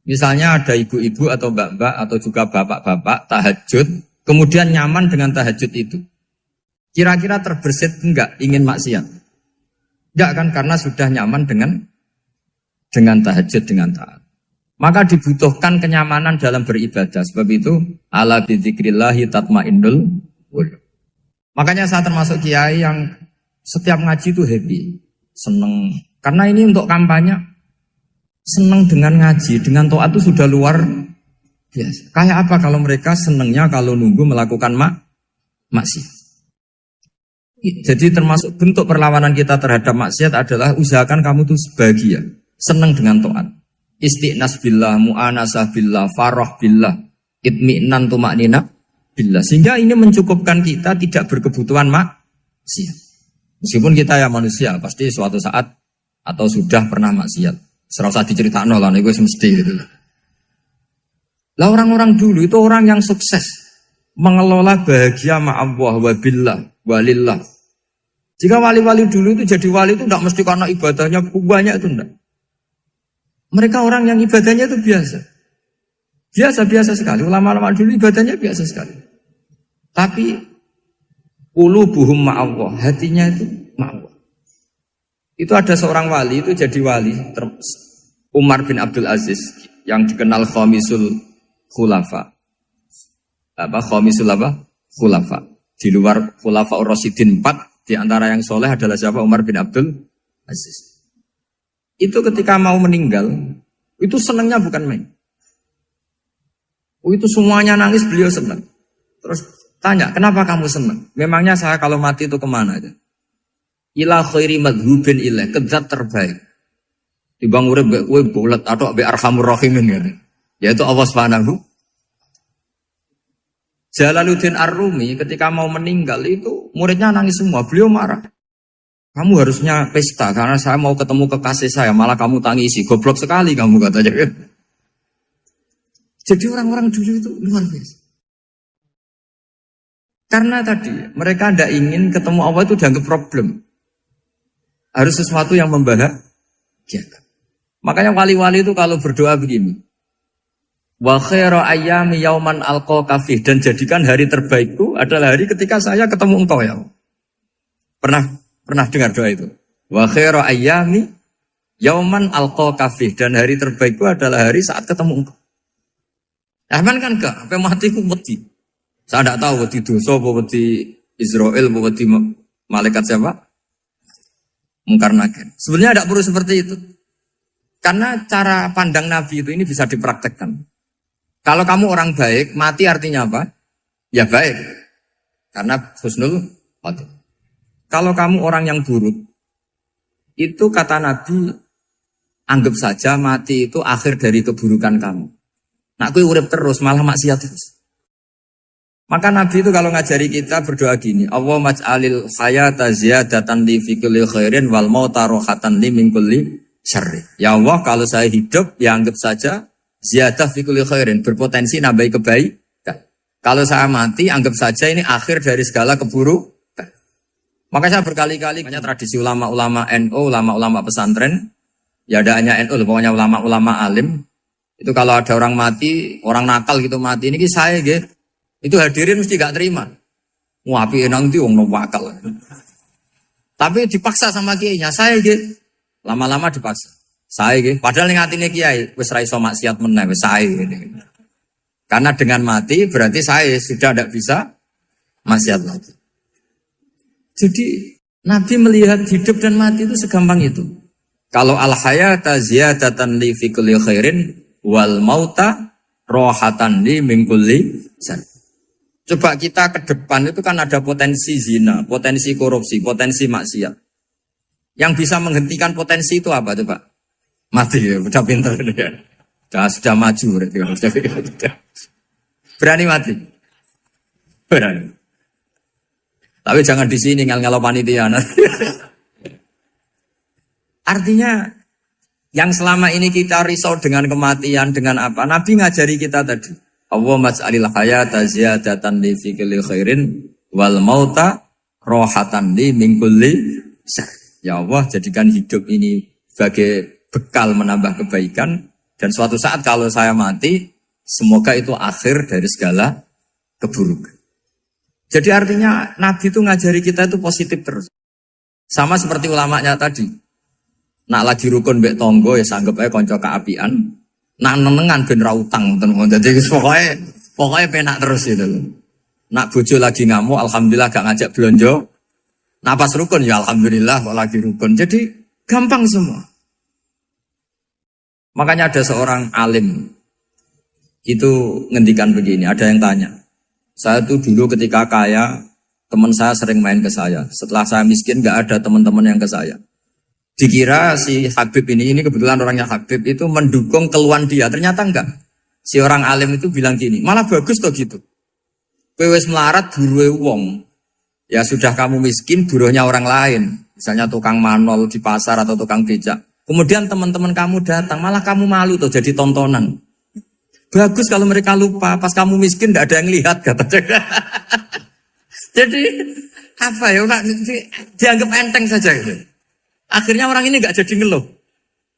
Misalnya ada ibu-ibu atau mbak-mbak atau juga bapak-bapak tahajud, kemudian nyaman dengan tahajud itu. Kira-kira terbersit enggak ingin maksiat? Enggak kan, karena sudah nyaman dengan tahajud, dengan taat. Maka dibutuhkan kenyamanan dalam beribadah. Sebab itu ala bidzikrillahi tatmainnul qulub. Makanya saya termasuk kiai yang setiap ngaji itu happy, seneng. Karena ini untuk kampanye, seneng dengan ngaji, dengan taat itu sudah luar biasa. Kayak apa kalau mereka senengnya kalau nunggu melakukan maksiat. Jadi termasuk bentuk perlawanan kita terhadap maksiat adalah usahakan kamu tuh bahagia, senang dengan taat. Istiqnas billah, mu'anasah billah, farah billah, itmi'nan tumaknina billah. Sehingga ini mencukupkan kita tidak berkebutuhan maksiat. Meskipun kita ya manusia, pasti suatu saat atau sudah pernah maksiat. Serasa diceritakan lah, ini gue semesti gitu. Lah orang-orang dulu itu orang yang sukses mengelola bahagia ma'allah wa billah walillah. Jika wali-wali dulu itu jadi wali itu tidak mesti karena ibadahnya banyak, itu enggak. Mereka orang yang ibadahnya itu biasa. Biasa-biasa sekali. Ulama-ulama dulu ibadahnya biasa sekali. Tapi qulubuhum ma'allah, hatinya itu ma'allah. Itu ada seorang wali itu jadi wali, Umar bin Abdul Aziz yang dikenal khamisul khulafa. Khulafa. Di luar khulafa Ar-Rasyidin 4, di antara yang soleh adalah siapa? Umar bin Abdul Aziz. Itu ketika mau meninggal, itu senangnya bukan main. Itu semuanya nangis, beliau senang. Terus tanya, kenapa kamu senang? Memangnya saya kalau mati itu kemana aja? Ila khairi madhubin ilah, kezat terbaik. Dibang urip mbek kowe bulet atau mbek arhamur rahimin gitu. Yaitu Allah Subhanahu. Jalaluddin Ar-Rumi ketika mau meninggal itu muridnya nangis semua, beliau marah. Kamu harusnya pesta karena saya mau ketemu kekasih saya, malah kamu tangisi, goblok sekali kamu katanya. Jadi orang-orang dulu itu luar biasa. Karena tadi mereka tidak ingin ketemu Allah itu dianggap problem. Harus sesuatu yang membahagiakan. Makanya wali-wali itu kalau berdoa begini. Wa khairu ayyami yauman alqa fih, dan jadikan hari terbaikku adalah hari ketika saya ketemu engkau ya. Pernah dengar doa itu? Wa khairu ayyami yauman alqa fih, dan hari terbaikku adalah hari saat ketemu engkau. Aman kan enggak? Sampai mati ku wedi. Saya tidak tahu wedi dosa apa wedi Israel apa wedi malaikat siapa? Mungkar nakir. Sebenarnya tidak perlu seperti itu. Karena cara pandang Nabi itu ini bisa dipraktekkan. Kalau kamu orang baik, mati artinya apa? Ya baik. Karena husnul khotimah. Kalau kamu orang yang buruk, itu kata Nabi, anggap saja mati itu akhir dari keburukan kamu. Nah, aku urip terus, malah maksiat terus. Maka Nabi itu kalau ngajari kita berdoa gini, Allah maj'alil hayata ziyadatan li fi kulli khairin wal mauta rohatan li min kulli syarri. Ya Allah, kalau saya hidup, ya anggap saja ziyadah fi kulli khairin, berpotensi nambahi kebaikan. Kalau saya mati, anggap saja ini akhir dari segala keburukan. Maka saya berkali-kali, banyak tradisi ulama-ulama NU, ulama-ulama pesantren, ya ada hanya NU, pokoknya ulama-ulama alim. Itu kalau ada orang mati, orang nakal gitu mati, ini saya gitu. Itu hadirin mesti gak terima. Wapi enang itu wong wakal. Tapi dipaksa sama kiainya, saya gitu. Lama-lama dipaksa. Saya gitu. Padahal ning atine kiai wis ra iso maksiat meneh wis saya gitu. Karena dengan mati berarti saya sudah tidak bisa maksiat lagi. Jadi Nabi melihat hidup dan mati itu segampang itu. Kalau al-hayata ziyadatan li fi kulli khairin wal mauta rohatan li min kulli syarr. Coba kita ke depan itu kan ada potensi zina, potensi korupsi, potensi maksiat. Yang bisa menghentikan potensi itu apa coba? Mati ya, udah pintar ya. Sudah maju berarti. Berani mati? Berani. Tapi jangan di sini ngel-ngelo panitia. Artinya yang selama ini kita risau dengan kematian, dengan apa? Nabi ngajari kita tadi. Allah maj'alil hayata ziyadatan li fi kulli khairin wal mauta rohatan li min kulli syarr. Ya Allah, jadikan hidup ini sebagai bekal menambah kebaikan, dan suatu saat kalau saya mati, semoga itu akhir dari segala keburukan. Jadi artinya Nabi itu ngajari kita itu positif terus. Sama seperti ulamanya tadi. Nak lagi rukun mbek tonggo ya sanggep ae kanca keapian. Nak nenengan ben ra utang ngoten. Dadi pokoknya penak terus itu. Nak bojo lagi ngamuk alhamdulillah gak ngajak blonjo. Nah pas rukun ya alhamdulillah kok lagi rukun. Jadi gampang semua. Makanya ada seorang alim itu ngendikan begini, ada yang tanya. Saya tuh dulu ketika kaya, teman saya sering main ke saya. Setelah saya miskin gak ada teman-teman yang ke saya. Dikira si Habib ini kebetulan orangnya Habib itu mendukung keluhan dia. Ternyata enggak. Si orang alim itu bilang gini, malah bagus toh gitu. Kowe wis melarat buruhe wong. Ya sudah kamu miskin, buruhnya orang lain. Misalnya tukang manol di pasar atau tukang becak. Kemudian teman-teman kamu datang, malah kamu malu tuh jadi tontonan. Bagus kalau mereka lupa, pas kamu miskin tidak ada yang lihat kata. Jadi apa ya, dianggap enteng saja gitu. Akhirnya orang ini nggak jadi ngeluh.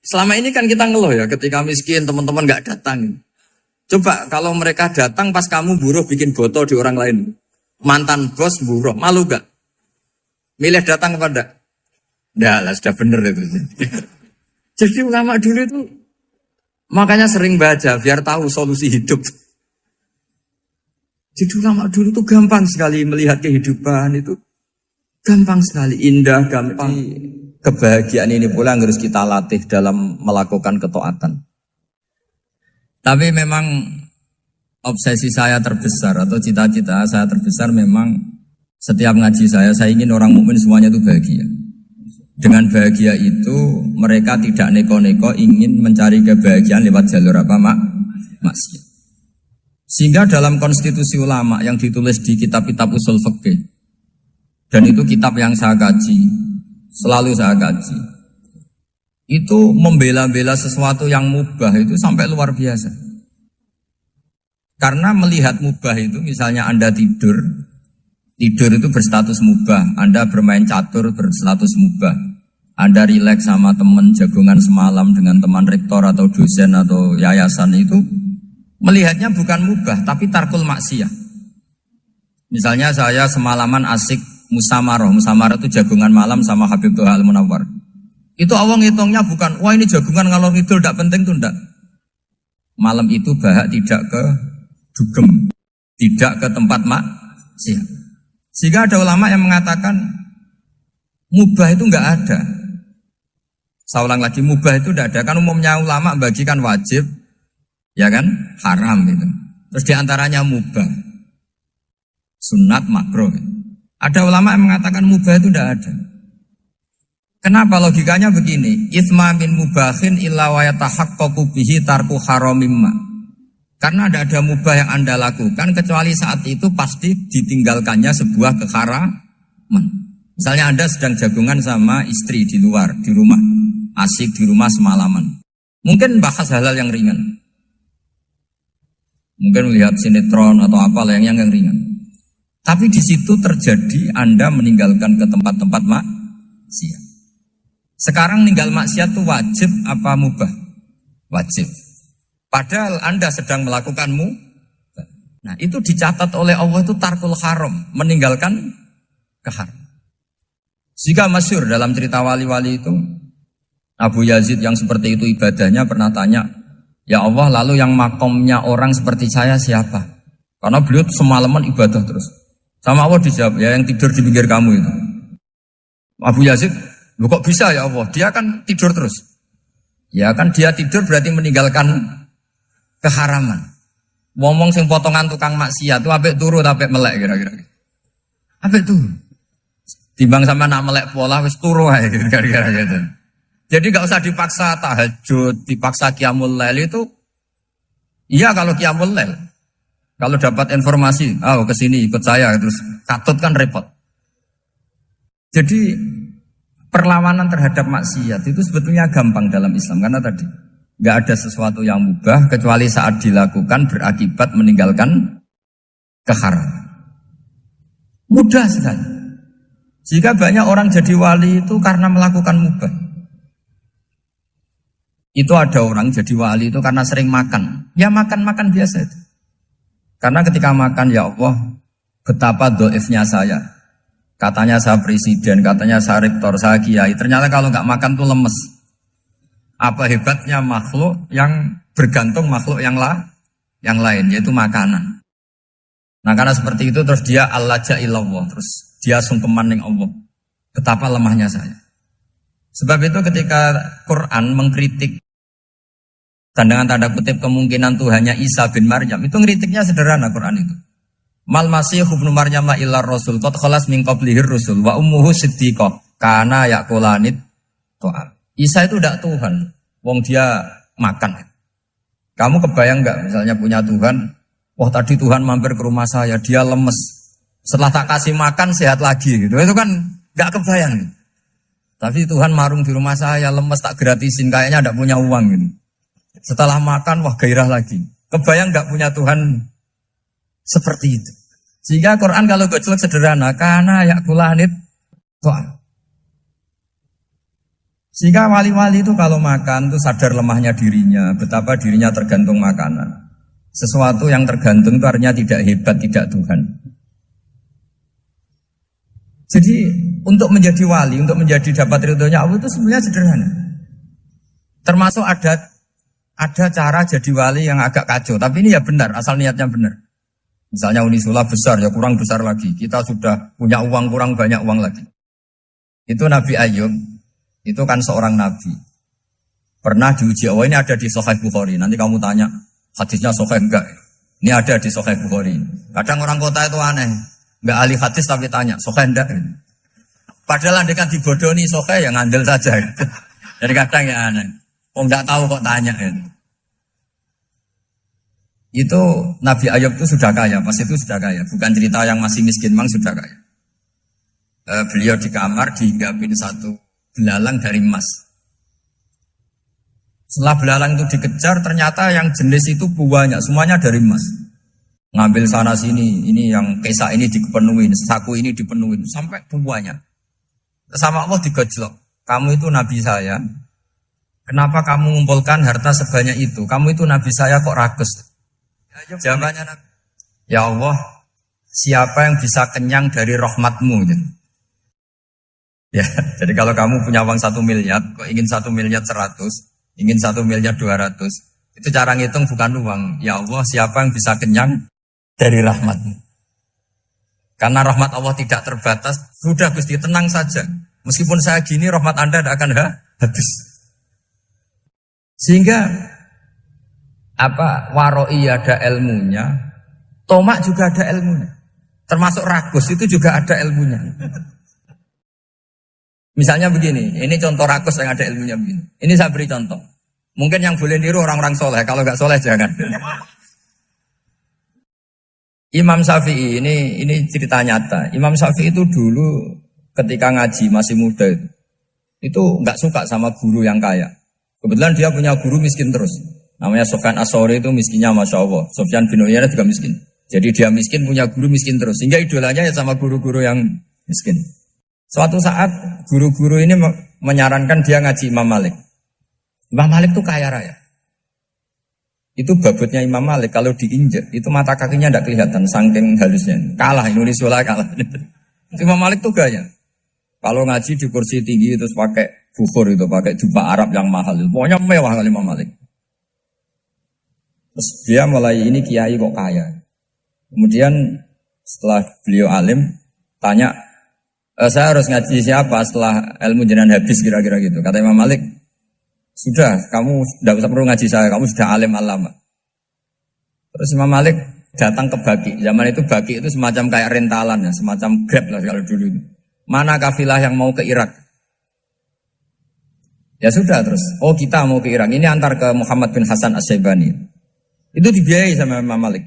Selama ini kan kita ngeluh ya, ketika miskin teman-teman nggak datang. Coba kalau mereka datang pas kamu buruh bikin foto di orang lain. Mantan bos buruh, malu gak? Milih datang kepada? Nggak lah, sudah bener itu. Jadi ulama dulu itu makanya sering baca biar tahu solusi hidup. Jadi ulama dulu itu gampang sekali melihat kehidupan itu. Gampang sekali, indah, gampang. Kebahagiaan ini pula yang harus kita latih dalam melakukan ketaatan. Tapi memang obsesi saya terbesar atau cita-cita saya terbesar memang setiap ngaji saya ingin orang mukmin semuanya itu bahagia. Dengan bahagia itu mereka tidak neko-neko ingin mencari kebahagiaan lewat jalur apa maksiat. Sehingga dalam konstitusi ulama yang ditulis di kitab-kitab usul fikih dan itu kitab yang saya kaji, selalu saya kaji. Itu membela-bela sesuatu yang mubah itu sampai luar biasa. Karena melihat mubah itu misalnya Anda tidur itu berstatus mubah. Anda bermain catur berstatus mubah. Anda rileks sama teman jagongan semalam dengan teman rektor atau dosen atau yayasan itu melihatnya bukan mubah tapi tarkul maksiyah. Misalnya saya semalaman asik musamarah itu jagongan malam sama Habib Toha Al-Munawwar. Itu awang ngitungnya bukan, wah ini jagungan ngalor ngidul tidak penting tuh enggak. Malam itu bahak tidak ke dugem, tidak ke tempat maksiat. Sehingga ada ulama yang mengatakan mubah itu enggak ada. Saya ulang lagi, mubah itu enggak ada. Kan umumnya ulama bagikan wajib, ya kan, haram itu. Terus diantaranya mubah, sunat, makruh. Ada ulama yang mengatakan mubah itu enggak ada. Kenapa logikanya begini? Itsma min mubahin illa wa yatahaqqaqu bihi tarku haramimma. Karena tidak ada mubah yang Anda lakukan kecuali saat itu pasti ditinggalkannya sebuah keharaman. Misalnya Anda sedang jagungan sama istri di luar, di rumah, asik di rumah semalaman. Mungkin bahas hal-hal yang ringan. Mungkin melihat sinetron atau apa yang ringan. Tapi di situ terjadi Anda meninggalkan ke tempat-tempat maksiat. Sekarang ninggal maksiat itu wajib apa mubah? Wajib. Padahal Anda sedang melakukan mubah. Nah itu dicatat oleh Allah itu tarkul haram, meninggalkan keharam. Jika masyhur dalam cerita wali-wali itu, Abu Yazid yang seperti itu ibadahnya pernah tanya, ya Allah lalu yang makomnya orang seperti saya siapa? Karena beliau semalaman ibadah terus. Sama Allah dijawab, ya yang tidur di pinggir kamu itu. Abu Yazid, loh kok bisa ya Allah? Dia kan tidur terus. Ya kan dia tidur berarti meninggalkan keharaman. Ngomong sing potongan tukang maksiat itu apik turu apik melek kira-kira. Apik turu. Timbang sama nak melek pola wis turu ae kira-kira gitu. Jadi enggak usah dipaksa tahajud, dipaksa qiyamul lail itu. Iya kalau qiyamul lail. Kalau dapat informasi, ke sini ikut saya terus katut kan repot. Jadi perlawanan terhadap maksiat itu sebetulnya gampang dalam Islam karena tadi nggak ada sesuatu yang mubah kecuali saat dilakukan berakibat meninggalkan keharaman. Mudah sekali. Jika banyak orang jadi wali itu karena melakukan mubah. Itu ada orang jadi wali itu karena sering makan. Ya makan biasa itu. Karena ketika makan ya Allah betapa doifnya saya. Katanya saya presiden, katanya saya rektor, saya kiai. Ternyata kalau nggak makan tuh lemes. Apa hebatnya makhluk yang bergantung makhluk yang lain, yaitu makanan. Nah karena seperti itu terus dia al-laja ilallah, terus dia sungkeman ning Allah. Betapa lemahnya saya. Sebab itu ketika Quran mengkritik dan dengan tanda kutip kemungkinan Tuhannya Isa bin Maryam, itu ngeritiknya sederhana Quran itu. Mal masih ibnu Maryam illa rasul qad khalas min qablihir rusul wa ummuhu siddiqah kana yaqulanit ta'am. Isa itu tidak Tuhan, wong dia makan. Kamu kebayang enggak misalnya punya Tuhan, wah tadi Tuhan mampir ke rumah saya, dia lemes. Setelah tak kasih makan sehat lagi gitu. Itu kan enggak kebayang. Tapi Tuhan marung di rumah saya, lemes tak gratisin, kayaknya enggak punya uang gitu. Setelah makan wah gairah lagi. Kebayang enggak punya Tuhan seperti itu. Sehingga Quran kalau gojlok sederhana, karena yakulanit ta'am. Sehingga wali-wali itu kalau makan itu sadar lemahnya dirinya, betapa dirinya tergantung makanan. Sesuatu yang tergantung itu artinya tidak hebat, tidak Tuhan. Jadi untuk menjadi wali, untuk menjadi dapat ridhonya Allah itu sebenarnya sederhana. Termasuk ada cara jadi wali yang agak kacau, tapi ini ya benar, asal niatnya benar. Misalnya Unisula besar, ya kurang besar lagi. Kita sudah punya uang, kurang banyak uang lagi. Itu Nabi Ayub, itu kan seorang nabi. Pernah diuji, oh ini ada di Sahih Bukhari. Nanti kamu tanya, hadisnya Sahih enggak? Ini ada di Sahih Bukhari. Kadang orang kota itu aneh. Enggak ahli hadis tapi tanya, Sahih enggak? Padahal andekan dibodohi Sahih, ya ngandel saja. Jadi kadang ya aneh. Oh enggak tahu kok tanya. Itu Nabi Ayub itu sudah kaya, pas itu sudah kaya. Bukan cerita yang masih miskin, memang sudah kaya. Beliau di kamar dihinggapin satu belalang dari emas. Setelah belalang itu dikejar, ternyata yang jenis itu banyak, semuanya dari emas. Ngambil sana sini, ini yang kesak ini dipenuhin, saku ini dipenuhin, sampai banyak. Sama Allah digojlok. Kamu itu Nabi saya, kenapa kamu mengumpulkan harta sebanyak itu? Kamu itu Nabi saya kok rakus? Jawabannya Nabi, ya Allah, siapa yang bisa kenyang dari rahmatmu? Ya, jadi kalau kamu punya uang 1 miliar, kok ingin 1 miliar 100, ingin 1 miliar 200, itu cara ngitung bukan uang. Ya Allah, siapa yang bisa kenyang dari rahmatmu? Karena rahmat Allah tidak terbatas, sudah Gusti tenang saja. Meskipun saya gini, rahmat Anda tidak akan habis. Sehingga waroi ada ilmunya, tomak juga ada ilmunya. Termasuk ragus itu juga ada ilmunya. Misalnya begini, ini contoh rakus yang ada ilmunya begini. Ini saya beri contoh. Mungkin yang boleh niru orang-orang soleh, kalau nggak soleh jangan. Imam Syafi'i ini cerita nyata. Imam Syafi'i itu dulu ketika ngaji masih muda itu nggak suka sama guru yang kaya. Kebetulan dia punya guru miskin terus. Namanya Sufyan As-Tsauri, itu miskinnya Masya Allah. Sufyan bin Uyainah juga miskin. Jadi dia miskin, punya guru miskin terus. Sehingga idolanya ya sama guru-guru yang miskin. Suatu saat guru-guru ini menyarankan dia ngaji Imam Malik. Imam Malik itu kaya raya. Itu babutnya Imam Malik. Kalau diinjek, itu mata kakinya tidak kelihatan. Saking halusnya. Kalah, Indonesia lah kalah. Imam Malik itu kaya. Kalau ngaji di kursi tinggi, terus pakai bukhur itu, pakai jubah Arab yang mahal. Pokoknya mewah kali Imam Malik. Terus dia mulai ini kiai kok kaya. Kemudian setelah beliau alim tanya, saya harus ngaji siapa setelah ilmu jenengan habis kira-kira gitu. Kata Imam Malik, sudah kamu tidak usah perlu ngaji saya, kamu sudah alim alama. Terus Imam Malik datang ke Baki. Zaman itu Baki itu semacam kayak rentalan ya, semacam Grab lah kalau dulu. Mana kafilah yang mau ke Irak? Ya sudah terus. Oh kita mau ke Irak. Ini antar ke Muhammad bin Hasan As-Syaibani. Itu dibiayai sama Imam Malik.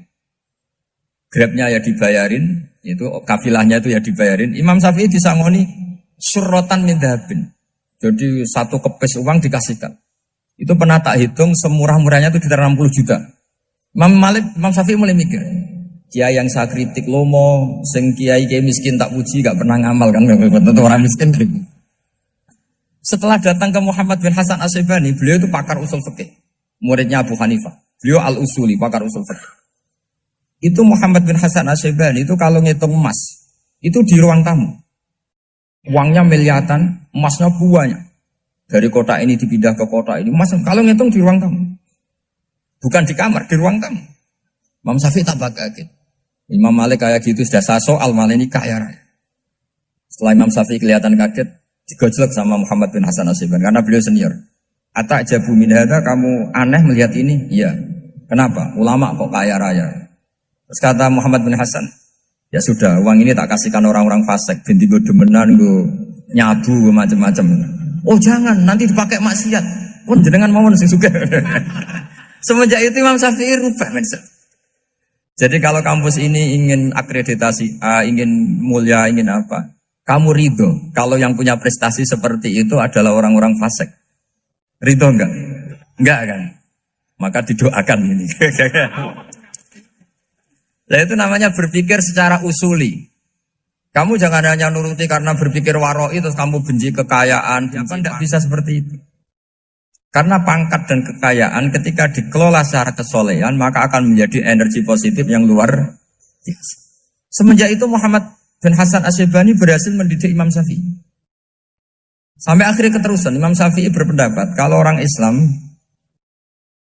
Grabnya ya dibayarin, itu kafilahnya itu ya dibayarin. Imam Syafi'i disangoni surrotan min dhahabin. Jadi satu kepes uang dikasihkan. Itu pernah tak hitung semurah-murahnya itu sekitar 60 juta. Imam Syafi'i mulai mikir, kiai yang saya kritik lomo, sing kiai miskin tak puji, gak pernah ngamal kan, tentu orang miskin. Setelah datang ke Muhammad bin Hasan As-Syaibani, beliau itu pakar usul fikih, muridnya Abu Hanifah. Beliau al-usuli, pakar usul fikih. Itu Muhammad bin Hasan As-Syaibani itu kalau ngitung emas, itu di ruang tamu. Uangnya miliaran, emasnya banyak. Dari kota ini dipindah ke kota ini. Mas, kalau ngitung di ruang tamu. Bukan di kamar, di ruang tamu. Imam Syafi'i tambah kaget. Imam Malik kayak gitu sudah saya soal, malah ini kaya raya. Setelah Imam Syafi'i kelihatan kaget, digojlok sama Muhammad bin Hasan Asyibani karena beliau senior. Atak jabu min hadza, kamu aneh melihat ini? Iya. Kenapa? Ulama kok kaya raya. Terus kata Muhammad bin Hasan, ya sudah, uang ini tak kasihkan orang-orang fasik, binti gue demenan, gue nyabu, gue macam-macam. Oh jangan, nanti dipakai maksiat. Pun jenengan mau sing suka. Semenjak itu Imam Syafi'i rubah. Jadi kalau kampus ini ingin akreditasi A, ingin mulia, ingin apa, kamu ridho kalau yang punya prestasi seperti itu adalah orang-orang fasik. Ridho enggak? Enggak kan? Maka didoakan ini. Nah itu namanya berpikir secara usuli. Kamu jangan hanya nuruti karena berpikir waroi terus kamu benci kekayaan. Bukan, tidak bisa seperti itu. Karena pangkat dan kekayaan ketika dikelola secara kesolehan maka akan menjadi energi positif yang luar biasa. Semenjak itu Muhammad bin Hasan Asyibani berhasil mendidik Imam Syafi'i. Sampai akhirnya keterusan Imam Syafi'i berpendapat kalau orang Islam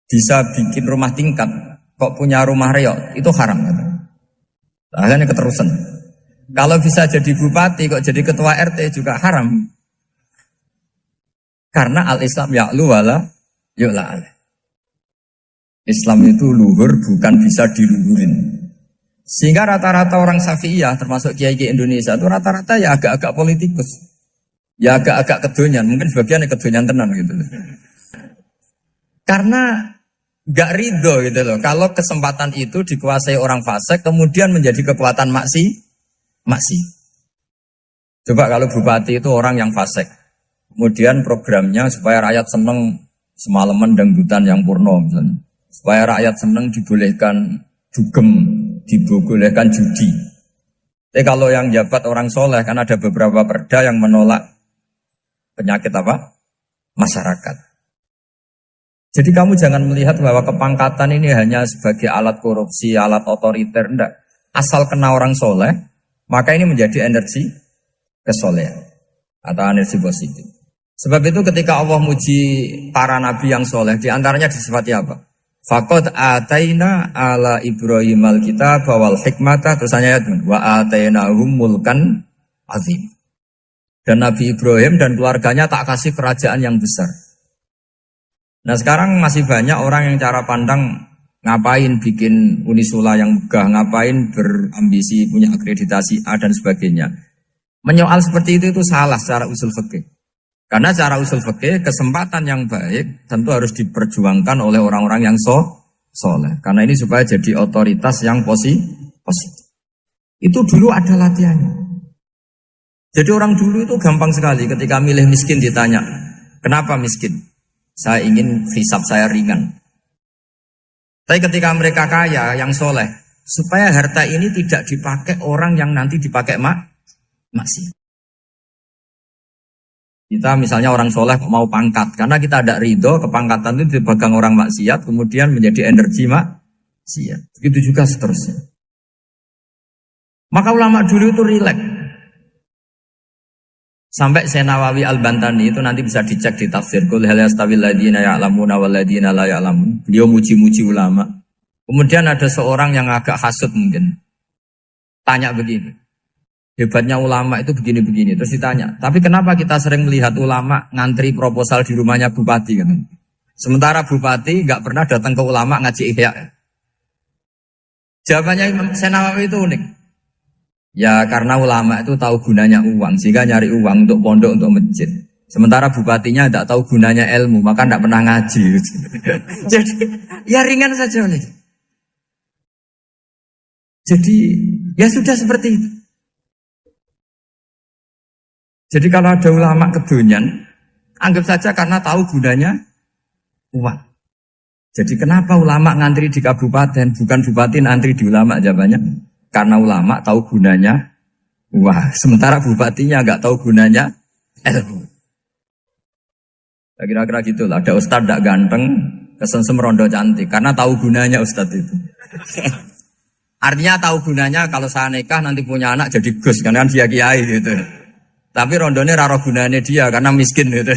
bisa bikin rumah tingkat kok punya rumah reok itu haram. Akhirnya keterusan. Kalau bisa jadi bupati kok jadi ketua RT juga haram. Karena al-Islam ya'lu wala yu'la alaih. Islam itu luhur bukan bisa diluhurin. Sehingga rata-rata orang Syafi'iyah termasuk kiai-kiai Indonesia itu rata-rata ya agak-agak politikus. Ya agak-agak kedonyan, mungkin sebagian kedonyan tenan gitu. Karena gak ridho gitu loh. Kalau kesempatan itu dikuasai orang fasik kemudian menjadi kekuatan maksi. Coba kalau bupati itu orang yang fasik. Kemudian programnya supaya rakyat seneng semalaman dangdutan yang purno misalnya. Supaya rakyat seneng dibolehkan dugem, dibolehkan judi. Tapi kalau yang jabat orang soleh kan ada beberapa perda yang menolak penyakit apa? Masyarakat. Jadi kamu jangan melihat bahwa kepangkatan ini hanya sebagai alat korupsi, alat otoriter, enggak. Asal kena orang soleh, maka ini menjadi energi kesolehan atau energi positif. Sebab itu ketika Allah muji para nabi yang soleh, diantaranya disifati apa? Faqad ataina ala Ibrahim al-kitab wal hikmata, terus ayat wa atainahum mulkan azim. Dan Nabi Ibrahim dan keluarganya tak kasih kerajaan yang besar. Nah sekarang masih banyak orang yang cara pandang ngapain bikin unisula yang megah, ngapain berambisi punya akreditasi A dan sebagainya. Menyoal seperti itu salah secara usul fikih. Karena secara usul fikih kesempatan yang baik tentu harus diperjuangkan oleh orang-orang yang soleh. Karena ini supaya jadi otoritas yang positif. Itu dulu ada latihannya. Jadi orang dulu itu gampang sekali ketika milih miskin ditanya, kenapa miskin? Saya ingin hisab saya ringan. Tapi ketika mereka kaya, yang soleh, supaya harta ini tidak dipakai orang yang nanti dipakai maksiat. Kita misalnya orang soleh mau pangkat, karena kita ada ridho, kepangkatan itu dipegang orang maksiat, kemudian menjadi energi maksiat. Begitu juga seterusnya. Maka ulama dulu itu rileks. Sampai Nawawi Al-Bantani itu nanti bisa dicek di tafsir Qul hal yastawil ladzina ya'lamuna wal ladzina la ya'lamun. Beliau muji-muji ulama. Kemudian ada seorang yang agak hasud mungkin. Tanya begini. Hebatnya ulama itu begini-begini. Terus ditanya, tapi kenapa kita sering melihat ulama ngantri proposal di rumahnya bupati kan? Sementara bupati enggak pernah datang ke ulama ngaji ihya. Jawabannya Imam Nawawi itu unik. Ya karena ulama itu tahu gunanya uang, sehingga nyari uang untuk pondok, untuk masjid. Sementara bupatinya tidak tahu gunanya ilmu, maka tidak pernah ngaji. Jadi ya ringan saja. Jadi ya sudah seperti itu. Jadi kalau ada ulama kedonyan, anggap saja karena tahu gunanya uang. Jadi kenapa ulama ngantri di kabupaten, bukan bupati ngantri di ulama? Jawabannya karena ulama tahu gunanya uang, sementara bupatinya nggak tahu gunanya ilmu. Kira-kira gitu lah. Ada ustadz tidak ganteng, kesensem rondo cantik, karena tahu gunanya ustadz itu. Artinya tahu gunanya kalau saya nikah nanti punya anak jadi gus, karena kan dia kiai gitu. Tapi rondone raro gunanya dia karena miskin gitu.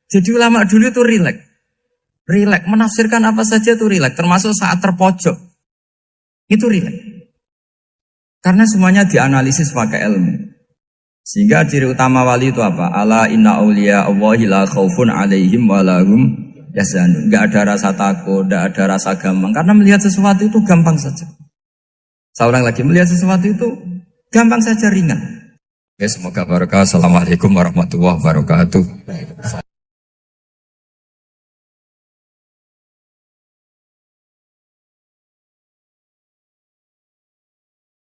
Jadi ulama dulu itu rileks. Rileks menafsirkan apa saja itu rileks, termasuk saat terpojok. Itu rileks. Karena semuanya dianalisis pakai ilmu. Sehingga ciri utama wali itu apa? Ala inna awliya Allahi la khaufun alaihim walahum yahzanun. Enggak ada rasa takut, enggak ada rasa gampang. Karena melihat sesuatu itu gampang saja. Saya ulang lagi, melihat sesuatu itu gampang saja, ringan. Oke, semoga barokah. Assalamualaikum warahmatullahi wabarakatuh.